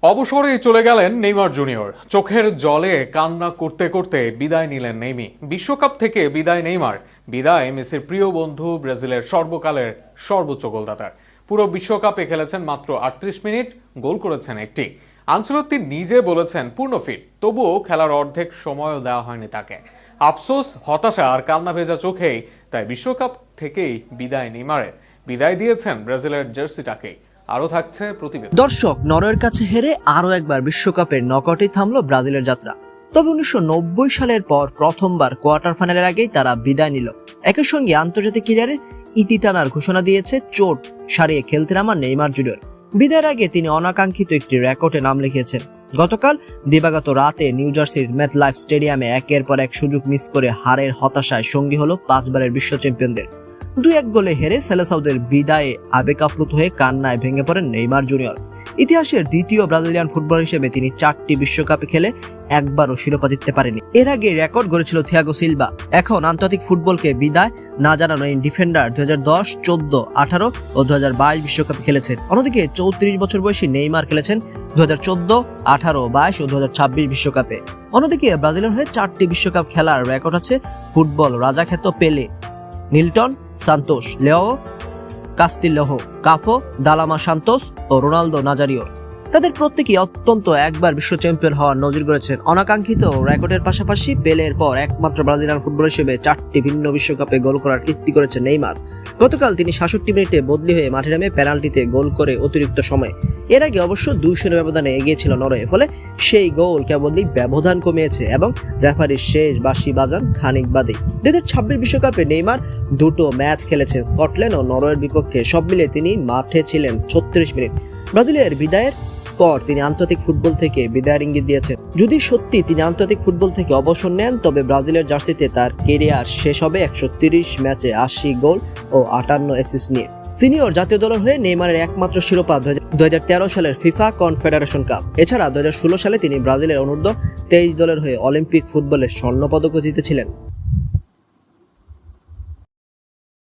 অবসরে চলে গেলেন নেইমার জুনিয়র। চোখের জলে কান্না করতে করতে বিদায় নিলেন নেইমি। বিশ্বকাপ থেকে বিদায় নেইমার, বিদায় মেসির প্রিয় বন্ধু ব্রাজিলের সর্বকালের সর্বোচ্চ গোলদাতার। পুরো বিশ্বকাপে খেলেছেন মাত্র 38 মিনিট, গোল করেছেন একটি। আনচেলত্তি নিজে বলেছেন পূর্ণ ফিট, তবুও খেলার অর্ধেক সময়ও দেওয়া হয়নি তাকে। আফসোস, হতাশা আর কান্না ভেজা চোখেই তাই বিশ্বকাপ থেকেই বিদায় নেইমারের। বিদায় দিয়েছেন ব্রাজিলের জার্সিটাকেই। আরও থাকছে প্রতিবেদন। দর্শক, নরওয়ের কাছে হেরে আরো একবার বিশ্বকাপের নকআউটে থামলো ব্রাজিলের যাত্রা। তবে 1990 সালের পর প্রথমবার কোয়ার্টার ফাইনালের আগেই তারা বিদায় নিল। একই সঙ্গে আন্তর্জাতিক ক্যারিয়ারের ইতি টানার ঘোষণা দিয়েছে চোট সারিয়ে খেলতে নামা নেইমার জুনিয়র। বিদায়ের আগে তিনি অনাকাঙ্ক্ষিত একটি রেকর্ডে নাম লিখিয়েছেন। গতকাল দিবাগত রাতে নিউ জার্সির ম্যাথলাইফ স্টেডিয়ামে একের পর এক সুযোগ মিস করে হারের হতাশায় সঙ্গী হলো 5 বারের বিশ্ব চ্যাম্পিয়নদের। 2-1 গোলে হেরে সেলেসাউদের বিদায়ে আবেগ আপ্লুত হয়ে কান্নায় ভেঙে পড়েন নেইমার জুনিয়র। ইতিহাসের দ্বিতীয় ব্রাজিলিয়ান ফুটবলার হিসেবে তিনি 4টি বিশ্বকাপে খেলে একবারও শিরোপা জিততে পারেনি। এর আগে রেকর্ড গড়েছিল থিয়াগো সিলভা। এখন আন্তর্জাতিক ফুটবলকে বিদায় না জানানো এই ডিফেন্ডার 2010, 14, 18 ও 2022 বিশ্বকাপে খেলেছেন। অন্যদিকে 34 বছর বয়সী নেইমার খেলেছেন 2014, 18, 22 ও 2026 বিশ্বকাপে। অন্যদিকে ব্রাজিলের হয়ে 4টি বিশ্বকাপ খেলার রেকর্ড আছে ফুটবল রাজাখ্যাত পেলে, নিলটন সান্তোস, লেও কাস্তিলহো, কাফো, দালামা সান্তোস ও রোনালদো নাজারিওর। তাদের প্রত্যেকেই অত্যন্ত একবার বিশ্ব চ্যাম্পিয়ন হওয়ার নজির গড়েছেন। অনাকাঙ্ক্ষিত রেকর্ডের পাশাপাশি পেলের পর একমাত্র ব্রাজিলিয়ান ফুটবলার হিসেবে 4টি ভিন্ন বিশ্বকাপে গোল করার কীর্তি করেছেন নেইমার। গতকাল তিনি 66 মিনিটে বদলি হয়ে মাঠে নামে পেনাল্টিতে গোল করে অতিরিক্ত সময়। এর আগে অবশ্য 2-0 ব্যবধানে এগিয়েছিল নরওয়ে, ফলে সেই গোল কেবলই ব্যবধান কমিয়েছে এবং রেফারির শেষ বাঁশি বাজান খানিক বাদেই। 2026 বিশ্বকাপে নেইমার 2টো ম্যাচ খেলেছেন স্কটল্যান্ড ও নরওয়ের বিপক্ষে। সব মিলে তিনি মাঠে ছিলেন 36 মিনিট। ব্রাজিলের বিদায়ের পর তিনি আন্তর্জাতিক ফুটবল থেকে বিদায়ের ইঙ্গিত দিয়েছেন। যদি সত্যি তিনি আন্তর্জাতিক ফুটবল থেকে অবসর নেন, তবে ব্রাজিলের জার্সিতে তার কেরিয়ার শেষ হবে 130 ম্যাচে 80 গোল ও 58 অ্যাসিস্ট নিয়ে। সিনিয়র জাতীয় দলের হয়ে নেইমারের একমাত্র শিরোপা 2013 সালের ফিফা কনফেডারেশন কাপ। এছাড়া 2016 সালে তিনি ব্রাজিলের অনূর্ধ্ব 23 দলের হয়ে অলিম্পিক ফুটবলে স্বর্ণপদকও জিতেছিলেন।